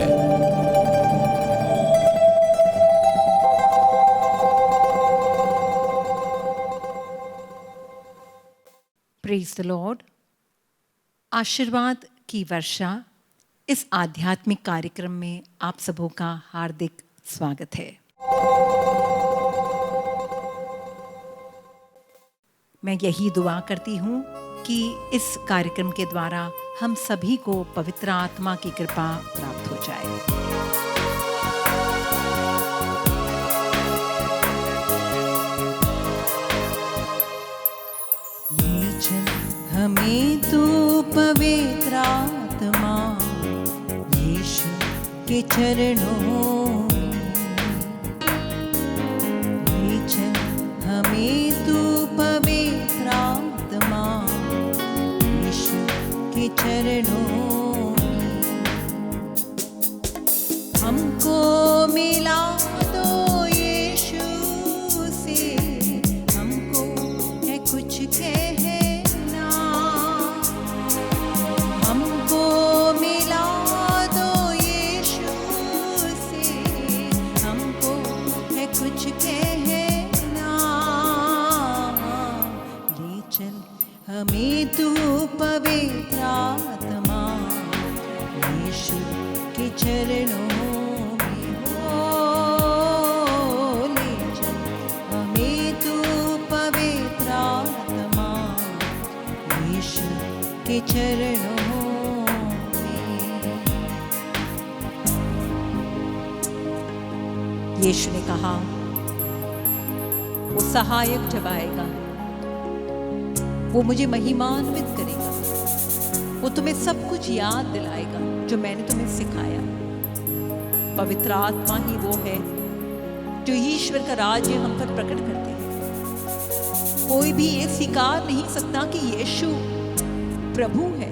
है। Praise the Lord. आशीर्वाद की वर्षा इस आध्यात्मिक कार्यक्रम में आप सबों का हार्दिक स्वागत है। मैं यही दुआ करती हूँ कि इस कार्यक्रम के द्वारा हम सभी को पवित्र आत्मा की कृपा प्राप्त हो जाए। ले चल हमें तू पवित्र आत्मा यीशु के चरणों में, ले चल हमें तू पवित्र आत्मा यीशु के चरणों में। हमको मिला दो यीशु से, हमको है कुछ कहना। हमको मिला दो यीशु से, हमको है कुछ कहना। ले चल हमें तू पवित्र आत्मा यीशु के चरणों में हो। ले चल हमें तू पवित्र आत्मा यीशु के चरणों में। यीशु ने कहा, वो सहायक जब आएगा वो मुझे महिमान्वित करेगा, वो तुम्हें सब कुछ याद दिलाएगा जो मैंने तुम्हें सिखाया। पवित्र आत्मा ही वो है जो ईश्वर का राज्य हम पर प्रकट करते हैं। कोई भी ये स्वीकार नहीं सकता कि यीशु प्रभु है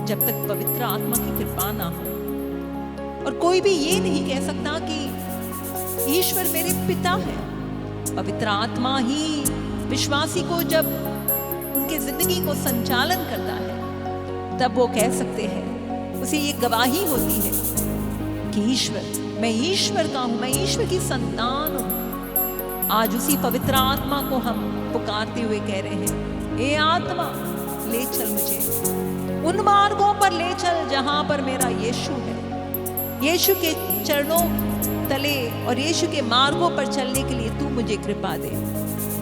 जब तक पवित्र आत्मा की कृपा ना हो। और कोई भी ये नहीं कह सकता कि ईश्वर मेरे पिता है। पवित्र आत्मा ही विश्वासी को जब उनके जिंदगी को संचालन करता है तब वो कह सकते हैं, उसे ये गवाही होती है कि मैं ईश्वर का हूं, मैं ईश्वर की संतान हूं। आज उसी पवित्र आत्मा को हम पुकारते हुए कह रहे हैं, हे आत्मा ले चल मुझे उन मार्गों पर ले चल जहां पर मेरा यीशु है। यीशु के चरणों तले और यीशु के मार्गों पर चलने के लिए तू मुझे कृपा दे।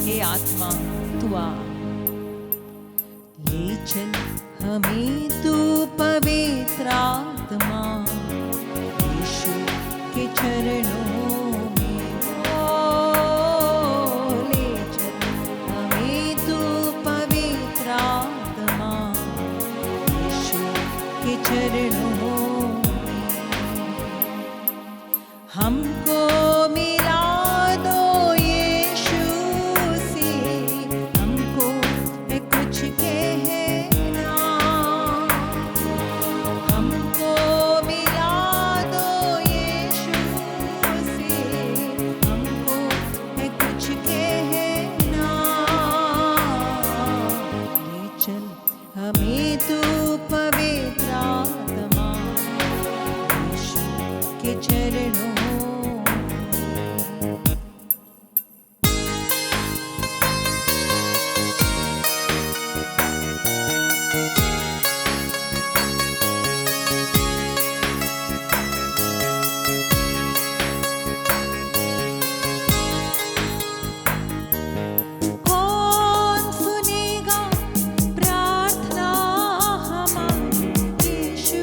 हे आत्मा तू आ। ले चल हमें तू पवित्र आत्मा यीशु के चरणों में हो। ले चल हमें तू पवित्र आत्मा यीशु के चरणों में। हमको मिला दो यीशु से, हमको है कुछ कहना। हमको मिला दो यीशु से, हमको है कुछ कहना। ले चल हमें तू पवित्र आत्मा यीशु के चरणों। कौन सुनेगा प्रार्थना हमारी यीशु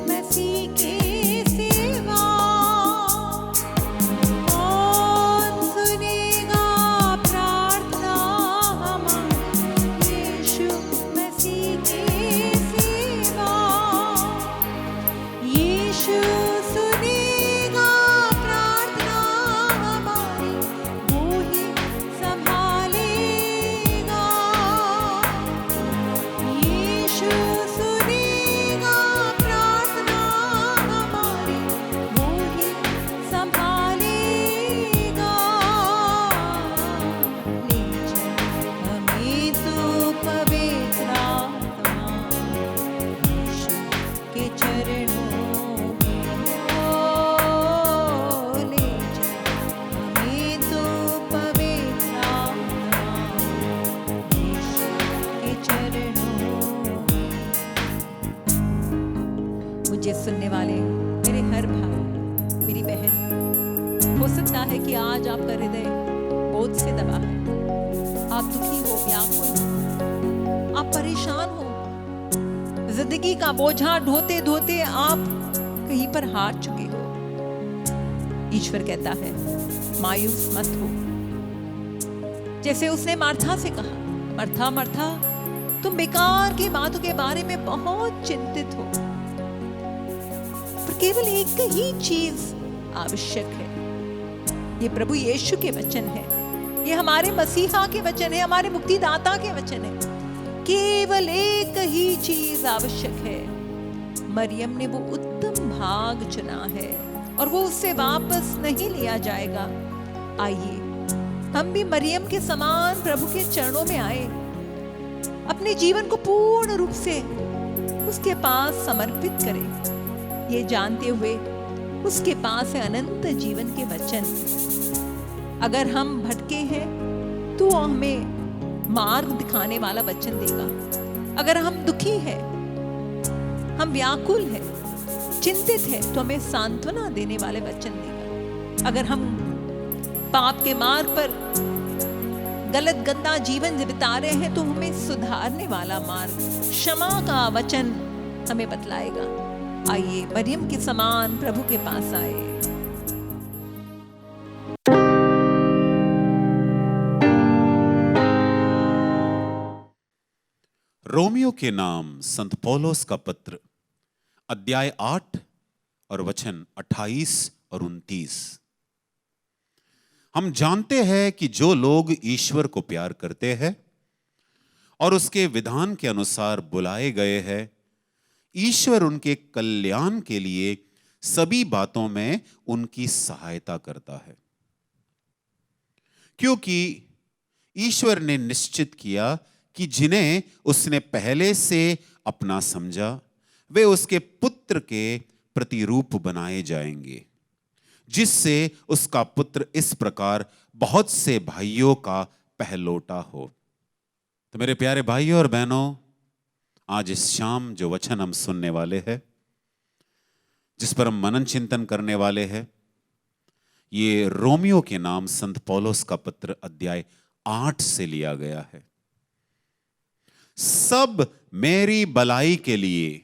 मसीह की सेवा। है कि आज आपका हृदय बोझ से दबा है, आप दुखी हो, व्याकुल हो, आप परेशान हो, जिंदगी का बोझा ढोते ढोते आप कहीं पर हार चुके हो। ईश्वर कहता है मायूस मत हो। जैसे उसने मार्था से कहा, मार्था मार्था तुम बेकार की बातों के बारे में बहुत चिंतित हो, पर केवल एक ही चीज आवश्यक है। ये प्रभु यीशु के वचन है, ये हमारे मसीहा के वचन है, हमारे मुक्तिदाता के वचन है। केवल एक ही चीज आवश्यक है। मरियम ने वो उत्तम भाग चुना है और वो उससे वापस नहीं लिया जाएगा। आइए हम भी मरियम के समान प्रभु के चरणों में आए, अपने जीवन को पूर्ण रूप से उसके पास समर्पित करें, ये जानते हुए उसके पास है अनंत जीवन के वचन। अगर हम भटके हैं तो हमें मार्ग दिखाने वाला वचन देगा। अगर हम दुखी हैं, हम व्याकुल हैं, चिंतित हैं, तो हमें सांत्वना देने वाले वचन देगा। अगर हम पाप के मार्ग पर गलत गंदा जीवन बिता रहे हैं तो हमें सुधारने वाला मार्ग, क्षमा का वचन हमें बतलाएगा। आइए मरियम के समान प्रभु के पास आए। रोमियो के नाम संत पौलुस का पत्र, अध्याय 8 और वचन 28 और 29। हम जानते हैं कि जो लोग ईश्वर को प्यार करते हैं और उसके विधान के अनुसार बुलाए गए हैं, ईश्वर उनके कल्याण के लिए सभी बातों में उनकी सहायता करता है। क्योंकि ईश्वर ने निश्चित किया कि जिन्हें उसने पहले से अपना समझा वे उसके पुत्र के प्रतिरूप बनाए जाएंगे, जिससे उसका पुत्र इस प्रकार बहुत से भाइयों का पहलौठा हो। तो मेरे प्यारे भाइयों और बहनों, आज इस शाम जो वचन हम सुनने वाले हैं, जिस पर हम मनन चिंतन करने वाले हैं, ये रोमियो के नाम संत पौलुस का पत्र अध्याय 8 से लिया गया है। सब मेरी भलाई के लिए,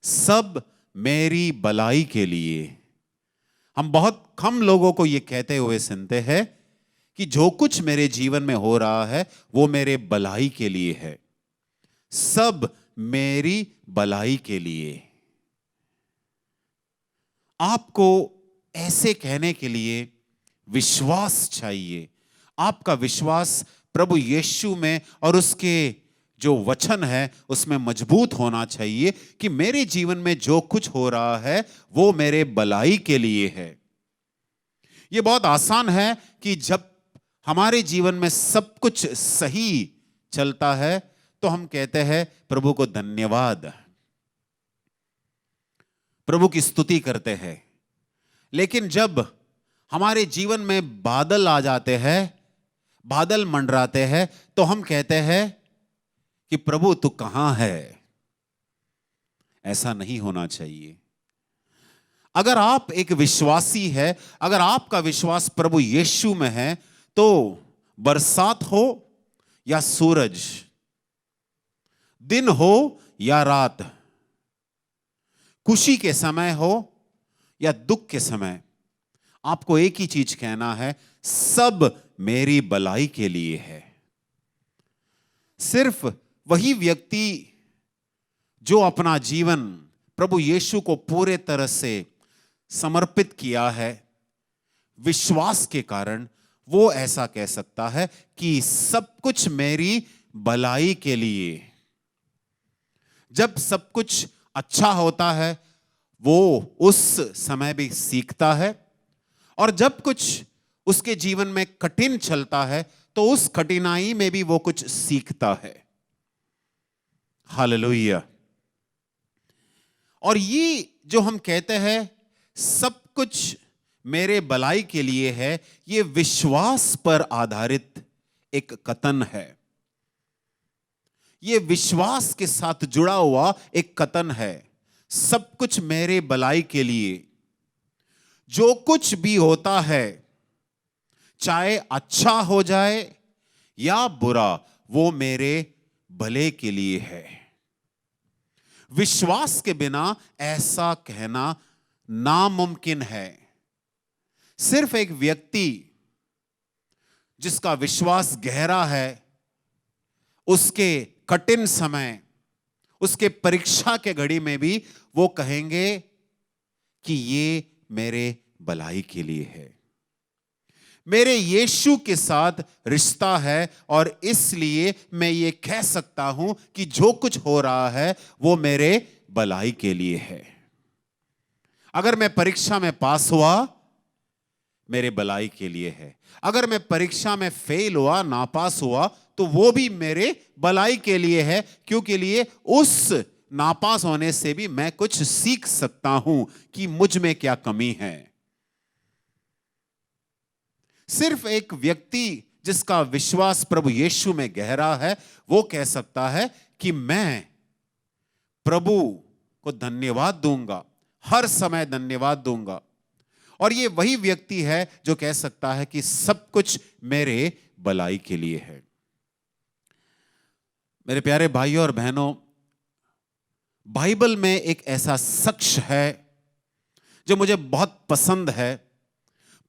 सब मेरी भलाई के लिए। हम बहुत कम लोगों को यह कहते हुए सुनते हैं कि जो कुछ मेरे जीवन में हो रहा है वो मेरे भलाई के लिए है, सब मेरी भलाई के लिए। आपको ऐसे कहने के लिए विश्वास चाहिए। आपका विश्वास प्रभु यीशु में और उसके जो वचन है उसमें मजबूत होना चाहिए कि मेरे जीवन में जो कुछ हो रहा है वो मेरे भलाई के लिए है। यह बहुत आसान है कि जब हमारे जीवन में सब कुछ सही चलता है तो हम कहते हैं प्रभु को धन्यवाद, प्रभु की स्तुति करते हैं। लेकिन जब हमारे जीवन में बादल आ जाते हैं, बादल मंडराते हैं, तो हम कहते हैं कि प्रभु तू कहां है। ऐसा नहीं होना चाहिए। अगर आप एक विश्वासी है, अगर आपका विश्वास प्रभु यीशु में है, तो बरसात हो या सूरज, दिन हो या रात, खुशी के समय हो या दुख के समय, आपको एक ही चीज कहना है, सब मेरी भलाई के लिए है। सिर्फ वही व्यक्ति जो अपना जीवन प्रभु यीशु को पूरे तरह से समर्पित किया है, विश्वास के कारण वो ऐसा कह सकता है कि सब कुछ मेरी भलाई के लिए। जब सब कुछ अच्छा होता है वो उस समय भी सीखता है, और जब कुछ उसके जीवन में कठिन चलता है तो उस कठिनाई में भी वो कुछ सीखता है। हालेलुया। और ये जो हम कहते हैं सब कुछ मेरे भलाई के लिए है, ये विश्वास पर आधारित एक कथन है। ये विश्वास के साथ जुड़ा हुआ एक कथन है, सब कुछ मेरे भलाई के लिए। जो कुछ भी होता है, चाहे अच्छा हो जाए या बुरा, वो मेरे भले के लिए है। विश्वास के बिना ऐसा कहना नामुमकिन है। सिर्फ एक व्यक्ति जिसका विश्वास गहरा है, उसके कठिन समय, उसके परीक्षा के घड़ी में भी वो कहेंगे कि ये मेरे भलाई के लिए है। मेरे यीशु के साथ रिश्ता है और इसलिए मैं ये कह सकता हूं कि जो कुछ हो रहा है वो मेरे भलाई के लिए है। अगर मैं परीक्षा में पास हुआ, मेरे भलाई के लिए है। अगर मैं परीक्षा में फेल हुआ, नापास हुआ, तो वो भी मेरे भलाई के लिए है, क्योंकि लिए उस नापास होने से भी मैं कुछ सीख सकता हूं कि मुझ में क्या कमी है। सिर्फ एक व्यक्ति जिसका विश्वास प्रभु यीशु में गहरा है, वो कह सकता है कि मैं प्रभु को धन्यवाद दूंगा, हर समय धन्यवाद दूंगा। और ये वही व्यक्ति है जो कह सकता है कि सब कुछ मेरे भलाई के लिए है। मेरे प्यारे भाइयों और बहनों, बाइबल में एक ऐसा शख्स है जो मुझे बहुत पसंद है।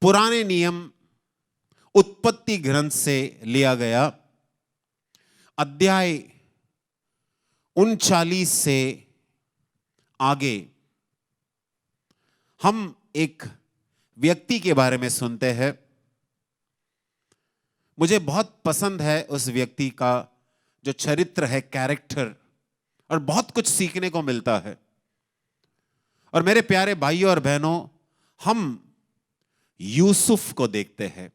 पुराने नियम उत्पत्ति ग्रंथ से लिया गया, अध्याय 39 से आगे हम एक व्यक्ति के बारे में सुनते हैं। मुझे बहुत पसंद है उस व्यक्ति का जो चरित्र है, कैरेक्टर, और बहुत कुछ सीखने को मिलता है। और मेरे प्यारे भाइयों और बहनों, हम यूसुफ को देखते हैं,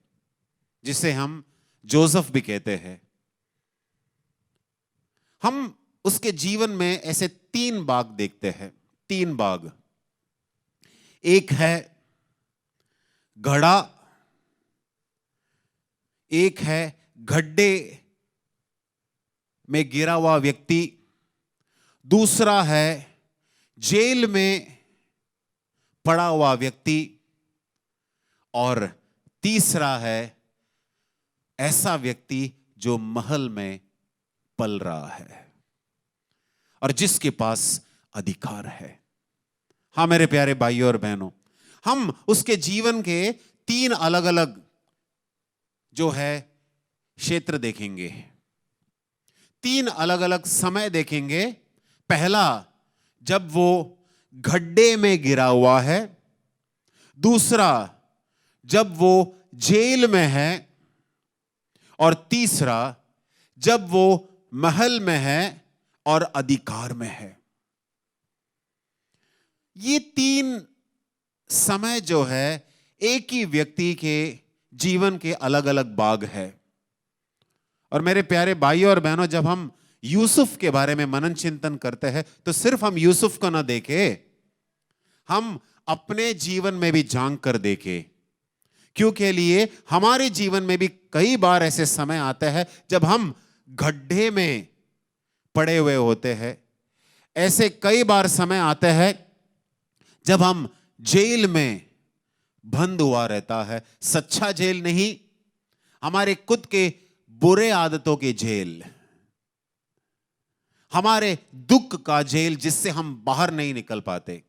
जिसे हम जोसेफ भी कहते हैं। हम उसके जीवन में ऐसे 3 भाग देखते हैं, 3 भाग। एक है घड़ा, एक है गड्ढे में गिरा हुआ व्यक्ति, दूसरा है जेल में पड़ा हुआ व्यक्ति, और तीसरा है ऐसा व्यक्ति जो महल में पल रहा है और जिसके पास अधिकार है। हाँ मेरे प्यारे भाइयों और बहनों, हम उसके जीवन के 3 अलग अलग जो है क्षेत्र देखेंगे, 3 अलग अलग समय देखेंगे। पहला, जब वो गड्ढे में गिरा हुआ है। दूसरा, जब वो जेल में है। और तीसरा, जब वो महल में है और अधिकार में है। ये 3 समय जो है एक ही व्यक्ति के जीवन के अलग अलग भाग है। और मेरे प्यारे भाइयों और बहनों, जब हम यूसुफ के बारे में मनन चिंतन करते हैं तो सिर्फ हम यूसुफ को ना देखें, हम अपने जीवन में भी झांक कर देखें, क्योंकि लिए हमारे जीवन में भी कई बार ऐसे समय आते हैं जब हम गड्ढे में पड़े हुए होते हैं। ऐसे कई बार समय आते हैं जब हम जेल में बंद हुआ रहता है। सच्चा जेल नहीं, हमारे खुद के बुरे आदतों की जेल, हमारे दुख का जेल, जिससे हम बाहर नहीं निकल पाते।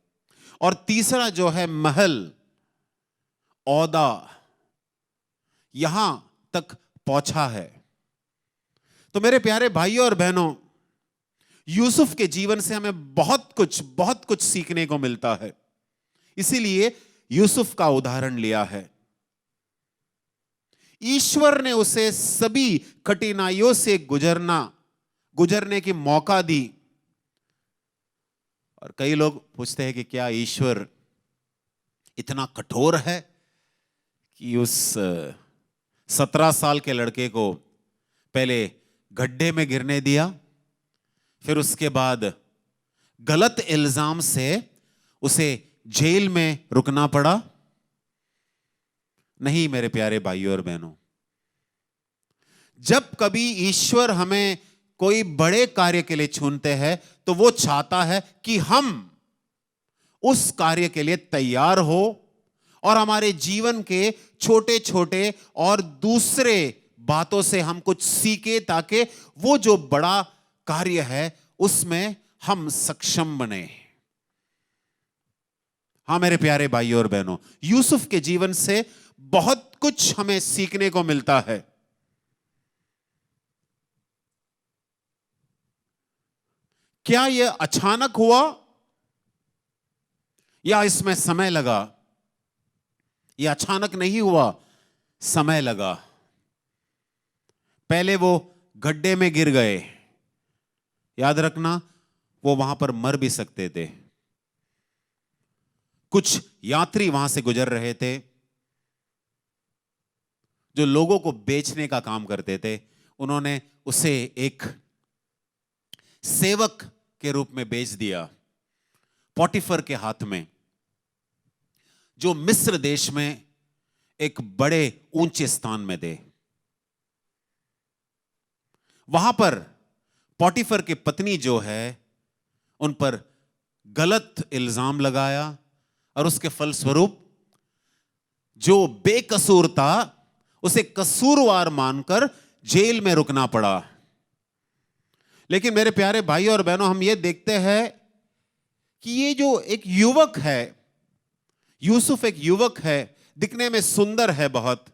और तीसरा जो है महल, ओहदा, यहां तक पहुंचा है। तो मेरे प्यारे भाइयों और बहनों, यूसुफ के जीवन से हमें बहुत कुछ सीखने को मिलता है। इसीलिए यूसुफ का उदाहरण लिया है। ईश्वर ने उसे सभी कठिनाइयों से गुजरने की मौका दी। और कई लोग पूछते हैं कि क्या ईश्वर इतना कठोर है कि उस 17 साल के लड़के को पहले गड्ढे में गिरने दिया, फिर उसके बाद गलत इल्जाम से उसे जेल में रुकना पड़ा? नहीं मेरे प्यारे भाइयों और बहनों, जब कभी ईश्वर हमें कोई बड़े कार्य के लिए चुनते हैं तो वो चाहता है कि हम उस कार्य के लिए तैयार हो और हमारे जीवन के छोटे छोटे और दूसरे बातों से हम कुछ सीखे, ताकि वो जो बड़ा कार्य है उसमें हम सक्षम बने। हाँ मेरे प्यारे भाइयों और बहनों, यूसुफ के जीवन से बहुत कुछ हमें सीखने को मिलता है। क्या यह अचानक हुआ या इसमें समय लगा? यह अचानक नहीं हुआ, समय लगा। पहले वो गड्ढे में गिर गए, याद रखना, वो वहां पर मर भी सकते थे। कुछ यात्री वहां से गुजर रहे थे जो लोगों को बेचने का काम करते थे। उन्होंने उसे एक सेवक के रूप में बेच दिया पोटीफर के हाथ में, जो मिस्र देश में एक बड़े ऊंचे स्थान में थे। वहां पर पोटीफर की पत्नी जो है, उन पर गलत इल्जाम लगाया और उसके फलस्वरूप जो बेकसूर था उसे कसूरवार मानकर जेल में रुकना पड़ा। लेकिन मेरे प्यारे भाइयों और बहनों, हम ये देखते हैं कि ये जो एक युवक है, यूसुफ एक युवक है, दिखने में सुंदर है बहुत।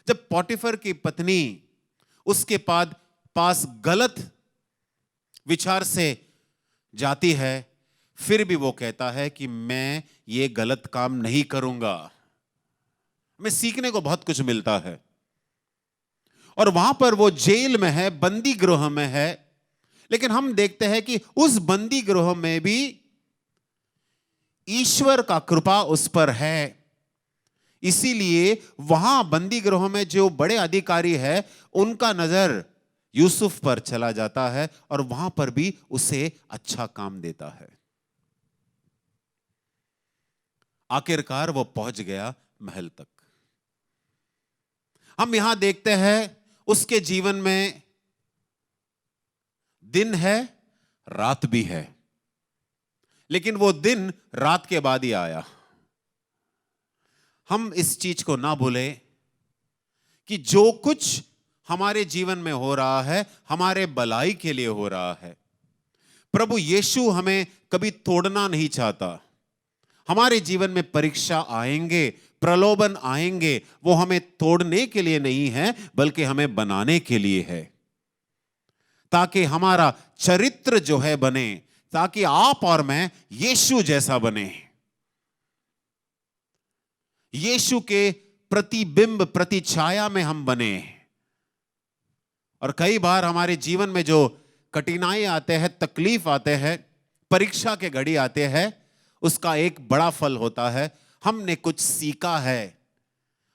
जब पोटीफर की पत्नी उसके पास गलत विचार से जाती है, फिर भी वो कहता है कि मैं ये गलत काम नहीं करूंगा। हमें सीखने को बहुत कुछ मिलता है। और वहां पर वो जेल में है, बंदी गृह में है, लेकिन हम देखते हैं कि उस बंदी गृह में भी ईश्वर का कृपा उस पर है। इसीलिए वहां बंदी गृह में जो बड़े अधिकारी है, उनका नजर यूसुफ पर चला जाता है और वहां पर भी उसे अच्छा काम देता है। आखिरकार वो पहुंच गया महल तक। हम यहां देखते हैं उसके जीवन में दिन है, रात भी है, लेकिन वो दिन रात के बाद ही आया। हम इस चीज को ना भूलें कि जो कुछ हमारे जीवन में हो रहा है, हमारे भलाई के लिए हो रहा है। प्रभु यीशु हमें कभी तोड़ना नहीं चाहता। हमारे जीवन में परीक्षा आएंगे, प्रलोभन आएंगे, वो हमें तोड़ने के लिए नहीं है, बल्कि हमें बनाने के लिए है, ताकि हमारा चरित्र जो है बने, ताकि आप और मैं यीशु जैसा बने, यीशु के प्रतिबिंब, प्रतिछाया में हम बने। और कई बार हमारे जीवन में जो कठिनाई आते हैं, तकलीफ आते हैं, परीक्षा के घड़ी आते हैं, उसका एक बड़ा फल होता है, हमने कुछ सीखा है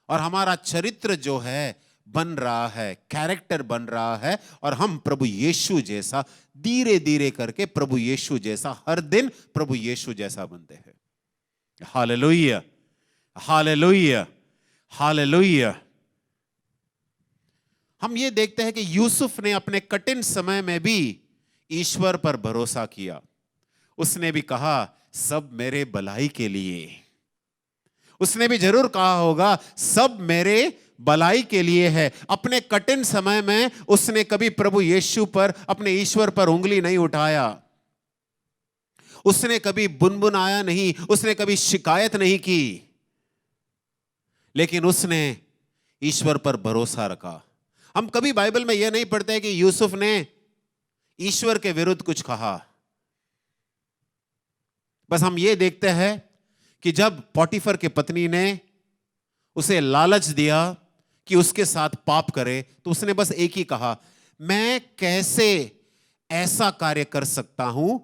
और हमारा चरित्र जो है बन रहा है, कैरेक्टर बन रहा है, और हम प्रभु यीशु जैसा धीरे धीरे करके प्रभु यीशु जैसा, हर दिन प्रभु यीशु जैसा बनते हैं। Hallelujah, hallelujah, hallelujah. हम ये देखते हैं कि यूसुफ ने अपने कठिन समय में भी ईश्वर पर भरोसा किया। उसने भी कहा सब मेरे भलाई के लिए। उसने भी जरूर कहा होगा सब मेरे भलाई के लिए है। अपने कठिन समय में उसने कभी प्रभु यीशु पर, अपने ईश्वर पर उंगली नहीं उठाया। उसने कभी बुनबुनाया नहीं, उसने कभी शिकायत नहीं की, लेकिन उसने ईश्वर पर भरोसा रखा। हम कभी बाइबल में यह नहीं पढ़ते कि यूसुफ ने ईश्वर के विरुद्ध कुछ कहा। बस हम ये देखते हैं कि जब पोटीफर की पत्नी ने उसे लालच दिया कि उसके साथ पाप करे, तो उसने बस एक ही कहा, मैं कैसे ऐसा कार्य कर सकता हूं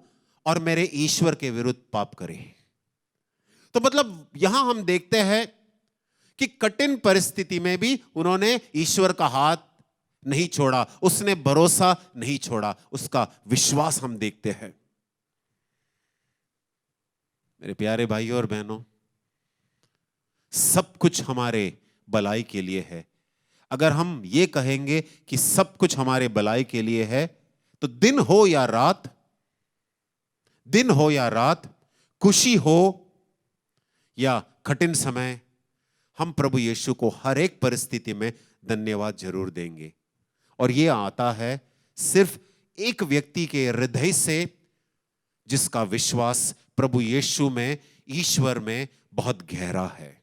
और मेरे ईश्वर के विरुद्ध पाप करे। तो मतलब यहां हम देखते हैं कि कठिन परिस्थिति में भी उन्होंने ईश्वर का हाथ नहीं छोड़ा, उसने भरोसा नहीं छोड़ा, उसका विश्वास हम देखते हैं। मेरे प्यारे भाइयों और बहनों, सब कुछ हमारे भलाई के लिए है। अगर हम ये कहेंगे कि सब कुछ हमारे भलाई के लिए है, तो दिन हो या रात, दिन हो या रात, खुशी हो या कठिन समय, हम प्रभु यीशु को हर एक परिस्थिति में धन्यवाद जरूर देंगे। और ये आता है सिर्फ एक व्यक्ति के हृदय से, जिसका विश्वास प्रभु यीशु में, ईश्वर में बहुत गहरा है।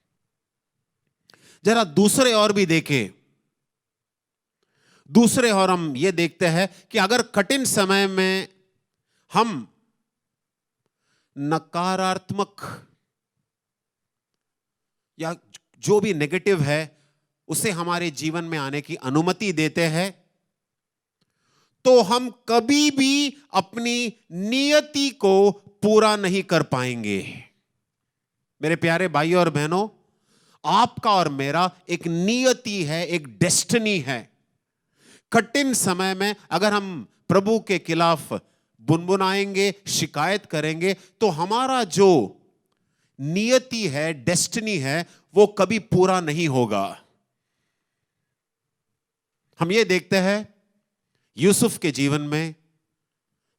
जरा दूसरे और भी देखें। दूसरे और हम ये देखते हैं कि अगर कठिन समय में हम नकारात्मक या जो भी नेगेटिव है उसे हमारे जीवन में आने की अनुमति देते हैं, तो हम कभी भी अपनी नियति को पूरा नहीं कर पाएंगे। मेरे प्यारे भाइयों और बहनों, आपका और मेरा एक नियति है, एक डेस्टिनी है। कठिन समय में अगर हम प्रभु के खिलाफ बुनबुनाएंगे, शिकायत करेंगे, तो हमारा जो नियति है, डेस्टिनी है, वो कभी पूरा नहीं होगा। हम ये देखते हैं यूसुफ के जीवन में,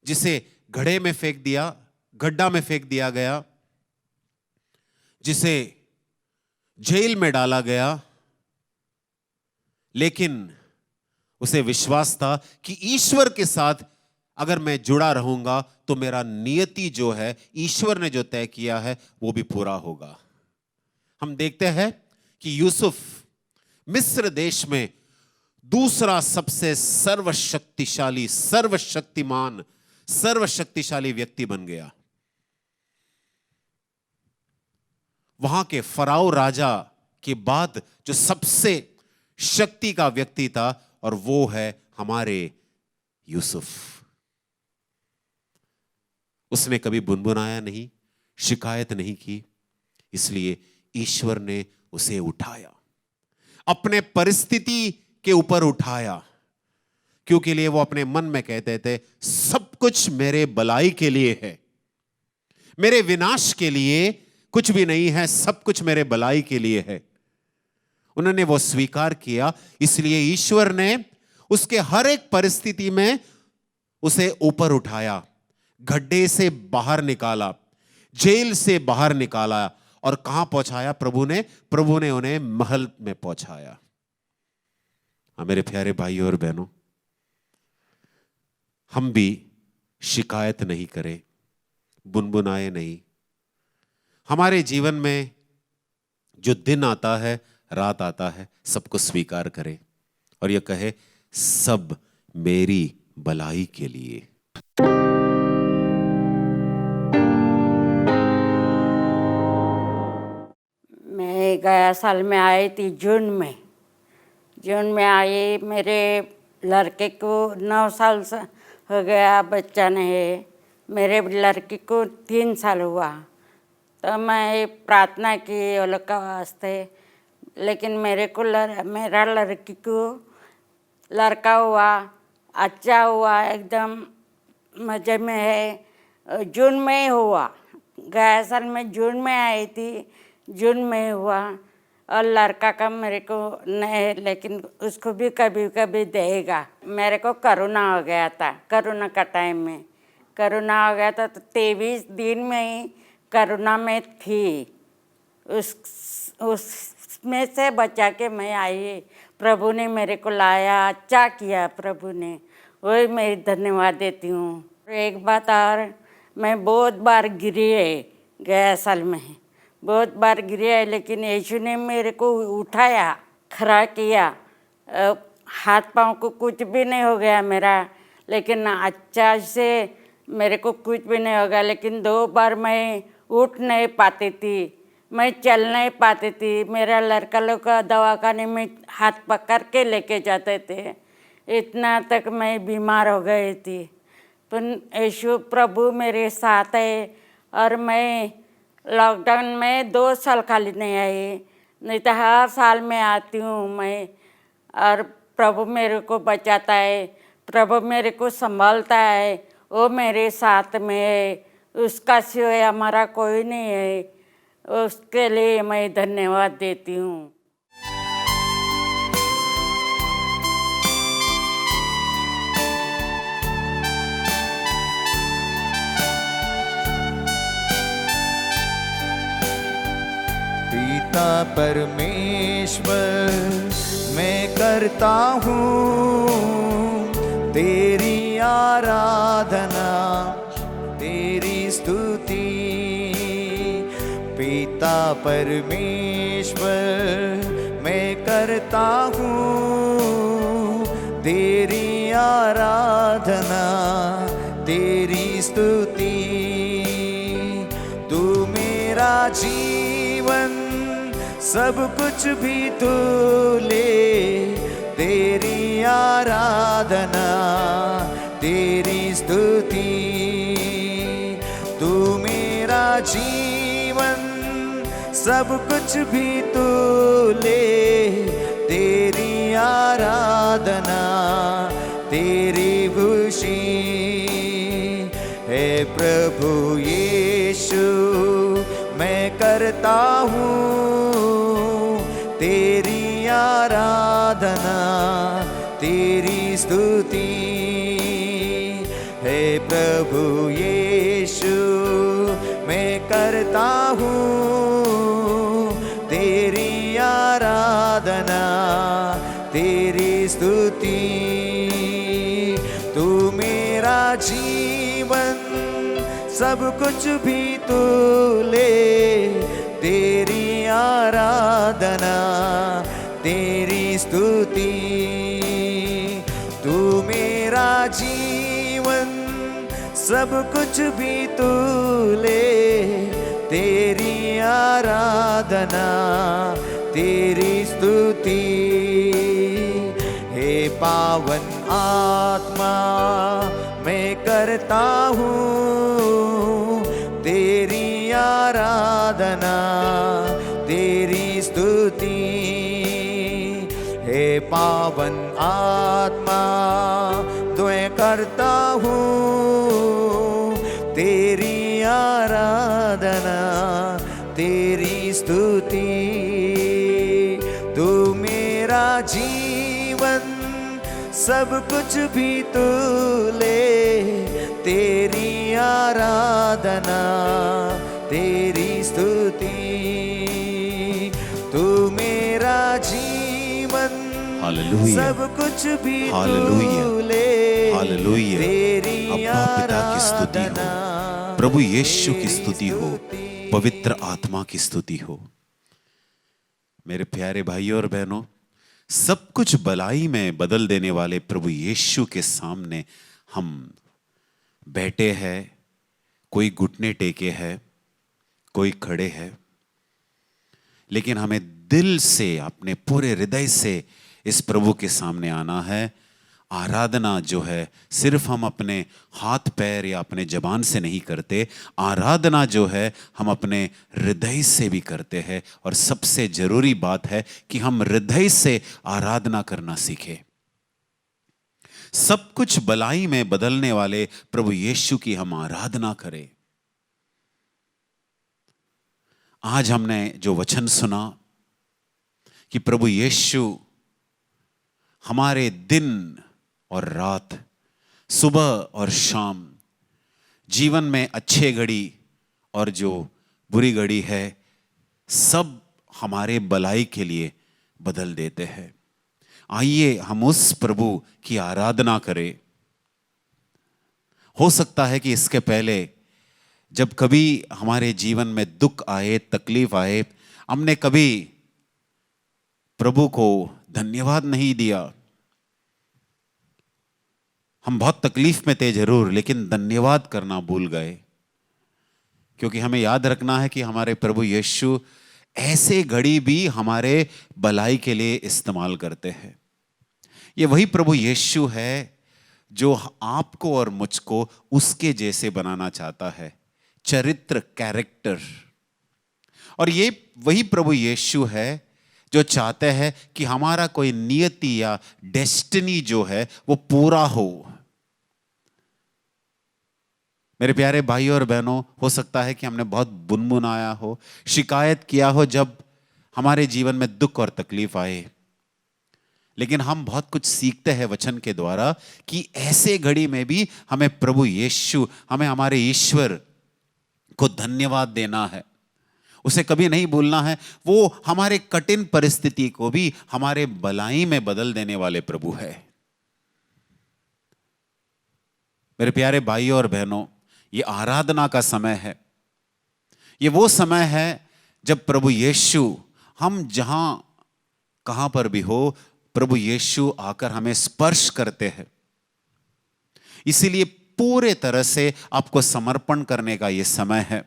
जिसे घड़े में फेंक दिया, गड्ढा में फेंक दिया गया, जिसे जेल में डाला गया, लेकिन उसे विश्वास था कि ईश्वर के साथ अगर मैं जुड़ा रहूंगा तो मेरा नियति जो है, ईश्वर ने जो तय किया है, वो भी पूरा होगा। हम देखते हैं कि यूसुफ मिस्र देश में दूसरा सबसे सर्वशक्तिशाली, सर्वशक्तिमान, सर्वशक्तिशाली व्यक्ति बन गया। वहां के फराओ राजा के बाद जो सबसे शक्ति का व्यक्ति था, और वो है हमारे यूसुफ। उसने कभी बुनबुनाया नहीं, शिकायत नहीं की, इसलिए ईश्वर ने उसे उठाया, अपने परिस्थिति के ऊपर उठाया, क्योंकि लिए वो अपने मन में कहते थे सब कुछ मेरे भलाई के लिए है, मेरे विनाश के लिए कुछ भी नहीं है, सब कुछ मेरे भलाई के लिए है। उन्होंने वो स्वीकार किया, इसलिए ईश्वर ने उसके हर एक परिस्थिति में उसे ऊपर उठाया, गड्ढे से बाहर निकाला, जेल से बाहर निकाला, और कहां पहुंचाया प्रभु ने? प्रभु ने उन्हें महल में पहुंचाया। मेरे प्यारे भाइयों और बहनों, हम भी शिकायत नहीं करें, बुनबुनाए नहीं। हमारे जीवन में जो दिन आता है, रात आता है, सबको स्वीकार करें और यह कहे सब मेरी भलाई के लिए। मैं गया साल में आई थी, जून में आई। मेरे लड़के को 9 साल से हो गया, बच्चा नहीं है। मेरे लड़की को 3 साल हुआ। तो मैं प्रार्थना की वो लोग का वास्ते, लेकिन मेरा लड़की को लड़का हुआ, अच्छा हुआ, एकदम मज़े में है। जून में ही हुआ, गया साल में जून में आई थी, जून में हुआ। और लड़का का मेरे को नहीं, लेकिन उसको भी कभी कभी देगा। मेरे को कोरोना हो गया था, कोरोना का टाइम में कोरोना हो गया था, तो 23 दिन में ही कोरोना में थी। उसमें से बचा के मैं आई। प्रभु ने मेरे को लाया, अच्छा किया प्रभु ने, वही मैं धन्यवाद देती हूँ। एक बात और, मैं बहुत बार गिरी है, गया साल में बहुत बार गिरी है, लेकिन यीशु ने मेरे को उठाया, खड़ा किया। हाथ पाँव को कुछ भी नहीं हो गया मेरा, लेकिन अच्छा से मेरे को कुछ भी नहीं होगा। लेकिन 2 बार मैं उठ नहीं पाती थी, मैं चल नहीं पाती थी। मेरा लड़का लोग का दवाखाने में हाथ पकड़ के लेके जाते थे, इतना तक मैं बीमार हो गई थी। पर यीशु प्रभु मेरे साथ है। और मैं लॉकडाउन में 2 साल खाली नहीं आई, नहीं तो हर साल में आती हूँ मैं। और प्रभु मेरे को बचाता है, प्रभु मेरे को संभालता है, वो मेरे साथ में है। उसका सिवाय हमारा कोई नहीं है, उसके लिए मैं धन्यवाद देती हूँ। पिता परमेश्वर मैं करता हूँ तेरी आराधना तेरी स्तुति। पिता परमेश्वर मैं करता हूँ तेरी आराधना तेरी स्तुति। तू मेरा जीवन सब कुछ भी तू ले तेरी आराधना तेरी स्तुति। तू मेरा जीवन सब कुछ भी तू ले तेरी आराधना तेरी खुशी। हे प्रभु यीशु मैं करता हूँ तेरी आराधना तेरी स्तुति। हे प्रभु यीशु मैं करता हूँ तेरी आराधना तेरी स्तुति। तू मेरा जीवन सब कुछ भी तू ले तेरी आराधना तेरी स्तुति। तू मेरा जीवन सब कुछ भी तू ले तेरी आराधना तेरी स्तुति। हे पावन आत्मा मैं करता हूँ तेरी आराधना तेरी स्तुति। हे पावन आत्मा मैं करता हूँ तेरी आराधना तेरी स्तुति। तू मेरा जीवन सब कुछ भी तू ले तेरी आराधना तेरी स्तुति। तू मेरा जीवन हालेलुया, सब कुछ भी हालेलुया, तू ले हालेलुया। तेरी अब्बा पिता की स्तुति हो, प्रभु यीशु की स्तुति हो, पवित्र आत्मा की स्तुति हो। मेरे प्यारे भाइयों और बहनों, सब कुछ भलाई में बदल देने वाले प्रभु यीशु के सामने हम बैठे हैं। कोई घुटने टेके है, कोई खड़े है, लेकिन हमें दिल से अपने पूरे हृदय से इस प्रभु के सामने आना है। आराधना जो है सिर्फ हम अपने हाथ पैर या अपने जबान से नहीं करते, आराधना जो है हम अपने हृदय से भी करते हैं। और सबसे जरूरी बात है कि हम हृदय से आराधना करना सीखें। सब कुछ भलाई में बदलने वाले प्रभु यीशु की हम आराधना करें। आज हमने जो वचन सुना कि प्रभु यीशु हमारे दिन और रात, सुबह और शाम, जीवन में अच्छे घड़ी और जो बुरी घड़ी है, सब हमारे भलाई के लिए बदल देते हैं। आइए हम उस प्रभु की आराधना करें। हो सकता है कि इसके पहले जब कभी हमारे जीवन में दुख आए, तकलीफ आए, हमने कभी प्रभु को धन्यवाद नहीं दिया। हम बहुत तकलीफ में थे जरूर, लेकिन धन्यवाद करना भूल गए। क्योंकि हमें याद रखना है कि हमारे प्रभु यीशु ऐसे घड़ी भी हमारे भलाई के लिए इस्तेमाल करते हैं। ये वही प्रभु यीशु है जो आपको और मुझको उसके जैसे बनाना चाहता है, चरित्र, कैरेक्टर। और ये वही प्रभु यीशु है जो चाहते हैं कि हमारा कोई नियति या डेस्टिनी जो है वो पूरा हो। मेरे प्यारे भाइयों और बहनों, हो सकता है कि हमने बहुत बुनबुनाया हो, शिकायत किया हो जब हमारे जीवन में दुख और तकलीफ आए, लेकिन हम बहुत कुछ सीखते हैं वचन के द्वारा कि ऐसे घड़ी में भी हमें प्रभु यीशु, हमें हमारे ईश्वर को धन्यवाद देना है। उसे कभी नहीं भूलना है। वो हमारे कठिन परिस्थिति को भी हमारे भलाई में बदल देने वाले प्रभु है। मेरे प्यारे भाइयों और बहनों, ये आराधना का समय है। ये वो समय है जब प्रभु यीशु, हम जहां कहां पर भी हो, प्रभु यीशु आकर हमें स्पर्श करते हैं। इसीलिए पूरे तरह से आपको समर्पण करने का यह समय है।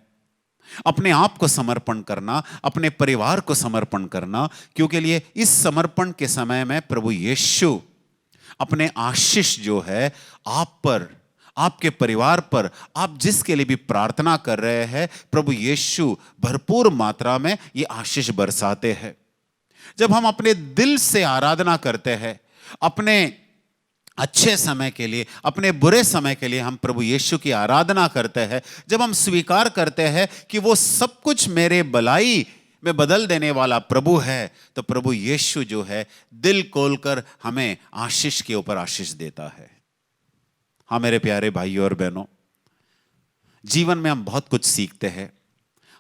अपने आप को समर्पण करना, अपने परिवार को समर्पण करना, क्योंकि लिए इस समर्पण के समय में प्रभु यीशु अपने आशीष जो है आप पर, आपके परिवार पर, आप जिसके लिए भी प्रार्थना कर रहे हैं, प्रभु यीशु भरपूर मात्रा में ये आशीष बरसाते हैं। जब हम अपने दिल से आराधना करते हैं, अपने अच्छे समय के लिए, अपने बुरे समय के लिए हम प्रभु यीशु की आराधना करते हैं, जब हम स्वीकार करते हैं कि वो सब कुछ मेरे भलाई में बदल देने वाला प्रभु है, तो प्रभु यीशु जो है दिल खोलकर हमें आशीष के ऊपर आशीष देता है। हाँ मेरे प्यारे भाइयों और बहनों, जीवन में हम बहुत कुछ सीखते हैं।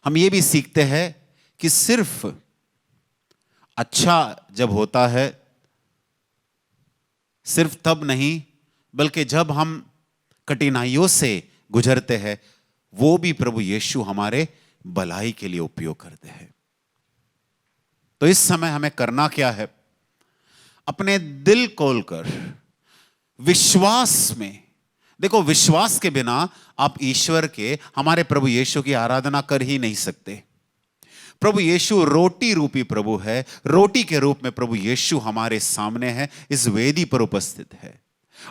हम ये भी सीखते हैं कि सिर्फ अच्छा जब होता है, सिर्फ तब नहीं, बल्कि जब हम कठिनाइयों से गुजरते हैं, वो भी प्रभु यीशु हमारे भलाई के लिए उपयोग करते हैं। तो इस समय हमें करना क्या है? अपने दिल खोलकर विश्वास में, देखो विश्वास के बिना आप ईश्वर के, हमारे प्रभु यीशु की आराधना कर ही नहीं सकते। प्रभु यीशु रोटी रूपी प्रभु है। रोटी के रूप में प्रभु यीशु हमारे सामने है, इस वेदी पर उपस्थित है।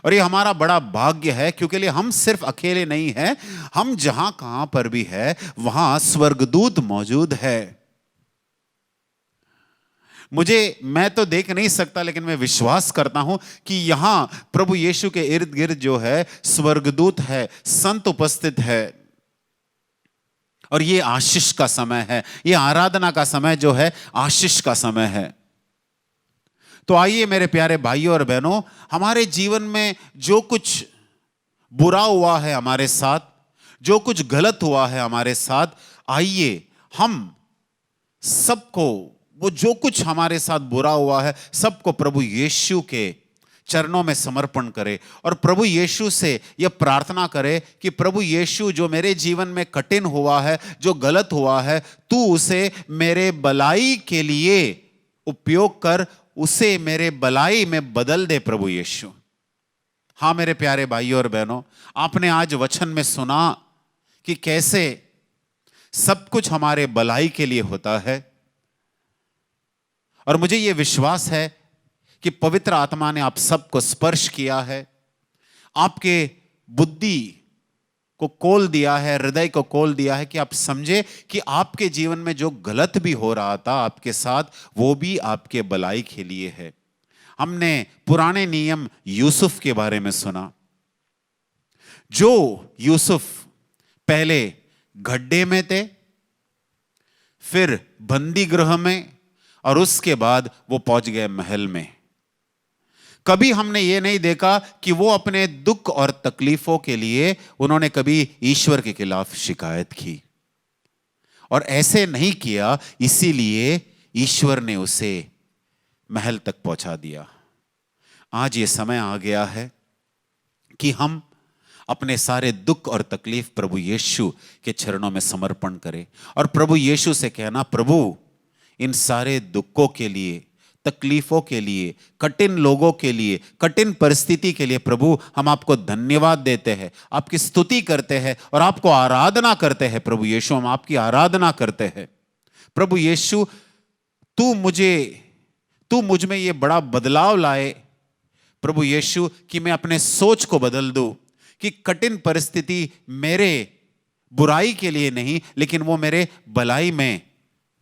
और ये हमारा बड़ा भाग्य है, क्योंकि हम सिर्फ अकेले नहीं हैं। हम जहां कहां पर भी है, वहां स्वर्गदूत मौजूद है। मैं तो देख नहीं सकता, लेकिन मैं विश्वास करता हूं कि यहां प्रभु यीशु के इर्द गिर्द जो है स्वर्गदूत है, संत उपस्थित है। और ये आशीष का समय है, ये आराधना का समय जो है आशीष का समय है। तो आइए मेरे प्यारे भाइयों और बहनों, हमारे जीवन में जो कुछ बुरा हुआ है हमारे साथ, जो कुछ गलत हुआ है हमारे साथ, आइए हम सबको, वो जो कुछ हमारे साथ बुरा हुआ है, सबको प्रभु यीशु के चरणों में समर्पण करे और प्रभु यीशु से यह प्रार्थना करे कि प्रभु यीशु, जो मेरे जीवन में कठिन हुआ है, जो गलत हुआ है, तू उसे मेरे भलाई के लिए उपयोग कर, उसे मेरे भलाई में बदल दे प्रभु यीशु। हाँ मेरे प्यारे भाइयों और बहनों, आपने आज वचन में सुना कि कैसे सब कुछ हमारे भलाई के लिए होता है। और मुझे यह विश्वास है कि पवित्र आत्मा ने आप सबको स्पर्श किया है, आपके बुद्धि को खोल दिया है, हृदय को खोल दिया है कि आप समझे कि आपके जीवन में जो गलत भी हो रहा था आपके साथ, वो भी आपके भलाई के लिए है। हमने पुराने नियम यूसुफ के बारे में सुना। जो यूसुफ पहले गड्ढे में थे, फिर बंदी गृह में, और उसके बाद वो पहुंच गए महल में। कभी हमने ये नहीं देखा कि वो अपने दुख और तकलीफों के लिए उन्होंने कभी ईश्वर के खिलाफ शिकायत की, और ऐसे नहीं किया, इसीलिए ईश्वर ने उसे महल तक पहुंचा दिया। आज ये समय आ गया है कि हम अपने सारे दुख और तकलीफ प्रभु यीशु के चरणों में समर्पण करें और प्रभु यीशु से कहना, प्रभु इन सारे दुखों के लिए, तकलीफों के लिए, कठिन लोगों के लिए, कठिन परिस्थिति के लिए प्रभु हम आपको धन्यवाद देते हैं, आपकी स्तुति करते हैं और आपको आराधना करते हैं। प्रभु यीशु, हम आपकी आराधना करते हैं। प्रभु यीशु, तू मुझ में ये बड़ा बदलाव लाए प्रभु यीशु, कि मैं अपने सोच को बदल दूं, कि कठिन परिस्थिति मेरे बुराई के लिए नहीं, लेकिन वो मेरे भलाई में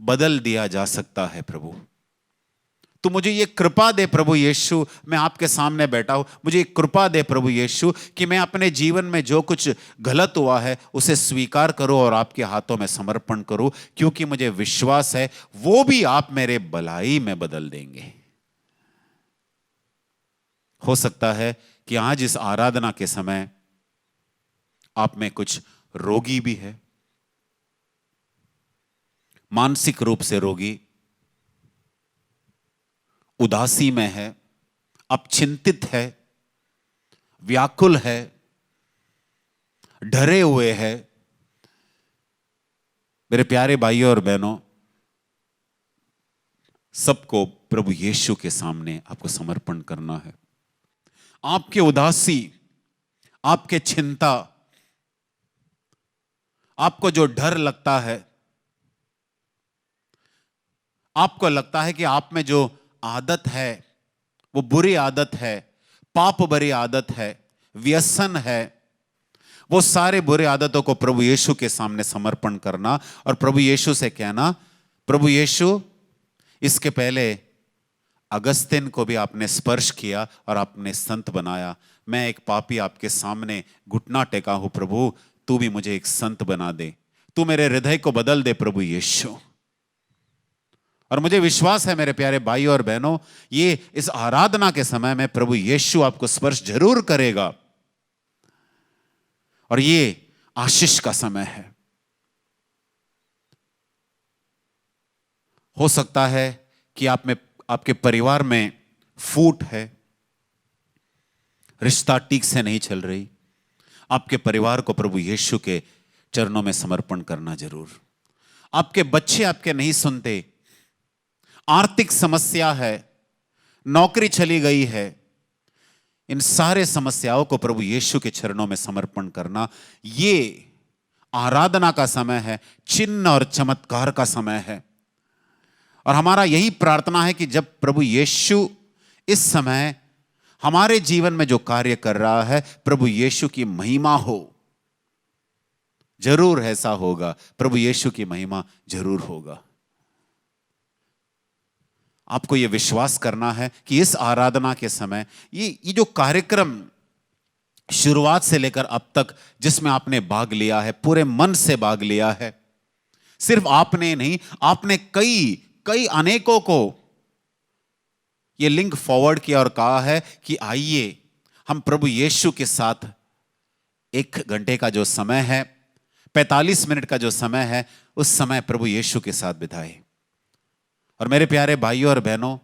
बदल दिया जा सकता है। प्रभु तो मुझे ये कृपा दे प्रभु यीशु, मैं आपके सामने बैठा हूं, मुझे एक कृपा दे प्रभु यीशु कि मैं अपने जीवन में जो कुछ गलत हुआ है उसे स्वीकार करूं और आपके हाथों में समर्पण करूं, क्योंकि मुझे विश्वास है वो भी आप मेरे भलाई में बदल देंगे। हो सकता है कि आज इस आराधना के समय आप में कुछ रोगी भी है, मानसिक रूप से रोगी, उदासी में है, अब चिंतित है, व्याकुल है, डरे हुए है, मेरे प्यारे भाइयों और बहनों, सबको प्रभु यीशु के सामने आपको समर्पण करना है। आपके उदासी, आपके चिंता, आपको जो डर लगता है, आपको लगता है कि आप में जो आदत है वो बुरी आदत है, पाप भरी आदत है, व्यसन है, वो सारे बुरे आदतों को प्रभु यीशु के सामने समर्पण करना और प्रभु यीशु से कहना, प्रभु यीशु, इसके पहले अगस्तिन को भी आपने स्पर्श किया और आपने संत बनाया। मैं एक पापी आपके सामने घुटना टेका हूं प्रभु, तू भी मुझे एक संत बना दे, तू मेरे हृदय को बदल दे प्रभु यीशु। और मुझे विश्वास है मेरे प्यारे भाई और बहनों, ये इस आराधना के समय में प्रभु यीशु आपको स्पर्श जरूर करेगा और ये आशीष का समय है। हो सकता है कि आप में, आपके परिवार में फूट है, रिश्ता ठीक से नहीं चल रही, आपके परिवार को प्रभु यीशु के चरणों में समर्पण करना जरूर। आपके बच्चे आपके नहीं सुनते, आर्थिक समस्या है, नौकरी चली गई है, इन सारे समस्याओं को प्रभु यीशु के चरणों में समर्पण करना, ये आराधना का समय है, चिन्ह और चमत्कार का समय है। और हमारा यही प्रार्थना है कि जब प्रभु यीशु इस समय हमारे जीवन में जो कार्य कर रहा है, प्रभु यीशु की महिमा हो, जरूर ऐसा होगा, प्रभु यीशु की महिमा जरूर होगा। आपको यह विश्वास करना है कि इस आराधना के समय ये जो कार्यक्रम शुरुआत से लेकर अब तक जिसमें आपने भाग लिया है, पूरे मन से भाग लिया है, सिर्फ आपने नहीं, आपने कई अनेकों को ये लिंक फॉरवर्ड किया और कहा है कि आइए हम प्रभु यीशु के साथ 1 घंटे का जो समय है, 45 मिनट का जो समय है, उस समय प्रभु यीशु के साथ बिताए। और मेरे प्यारे भाइयों और बहनों,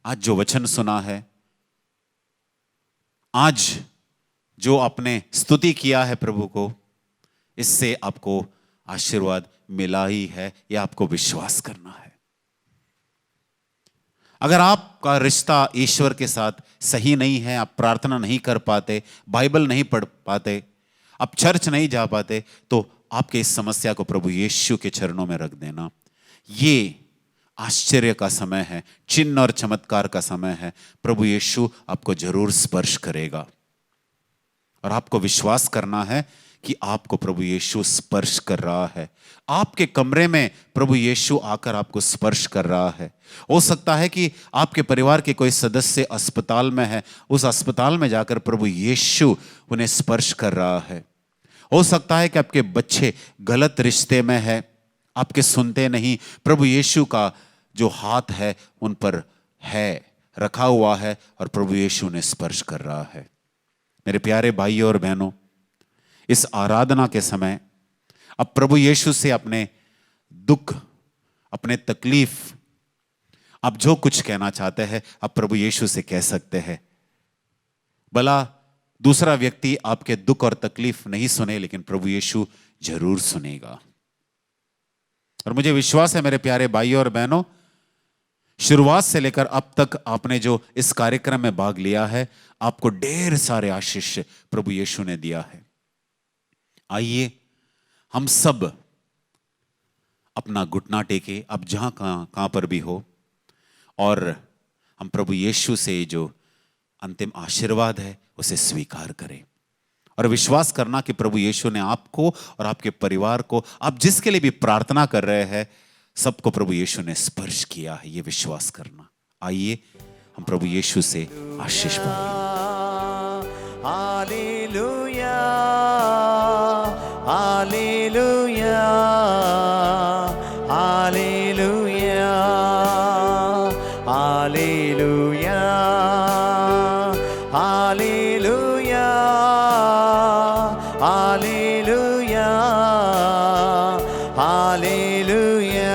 आज जो वचन सुना है, आज जो आपने स्तुति किया है प्रभु को, इससे आपको आशीर्वाद मिला ही है, यह आपको विश्वास करना है। अगर आपका रिश्ता ईश्वर के साथ सही नहीं है, आप प्रार्थना नहीं कर पाते, बाइबल नहीं पढ़ पाते, आप चर्च नहीं जा पाते, तो आपके इस समस्या को प्रभु यीशु के चरणों में रख देना। ये आश्चर्य का समय है, चिन्ह और चमत्कार का समय है। प्रभु यीशु आपको जरूर स्पर्श करेगा और आपको विश्वास करना है कि आपको प्रभु यीशु स्पर्श कर रहा है। आपके कमरे में प्रभु यीशु आकर आपको स्पर्श कर रहा है। हो सकता है कि आपके परिवार के कोई सदस्य अस्पताल में है, उस अस्पताल में जाकर प्रभु यीशु उन्हें स्पर्श कर रहा है। हो सकता है कि आपके बच्चे गलत रिश्ते में है, आपके सुनते नहीं, प्रभु यीशु का जो हाथ है उन पर है, रखा हुआ है और प्रभु यीशु ने स्पर्श कर रहा है। मेरे प्यारे भाइयों और बहनों, इस आराधना के समय अब प्रभु यीशु से अपने दुख, अपने तकलीफ, आप जो कुछ कहना चाहते हैं, आप प्रभु यीशु से कह सकते हैं। भला दूसरा व्यक्ति आपके दुख और तकलीफ नहीं सुने, लेकिन प्रभु यीशु जरूर सुनेगा। और मुझे विश्वास है मेरे प्यारे भाइयों और बहनों, शुरुआत से लेकर अब तक आपने जो इस कार्यक्रम में भाग लिया है, आपको ढेर सारे आशीष प्रभु यीशु ने दिया है। आइए हम सब अपना घुटना टेके, अब जहां कहां पर भी हो, और हम प्रभु यीशु से जो अंतिम आशीर्वाद है उसे स्वीकार करें और विश्वास करना कि प्रभु यीशु ने आपको और आपके परिवार को, आप जिसके लिए भी प्रार्थना कर रहे हैं, सबको प्रभु यीशु ने स्पर्श किया है, ये विश्वास करना। आइए हम प्रभु यीशु से आशीष पाएं। Hallelujah, hallelujah, hallelujah, hallelujah, hallelujah, hallelujah, hallelujah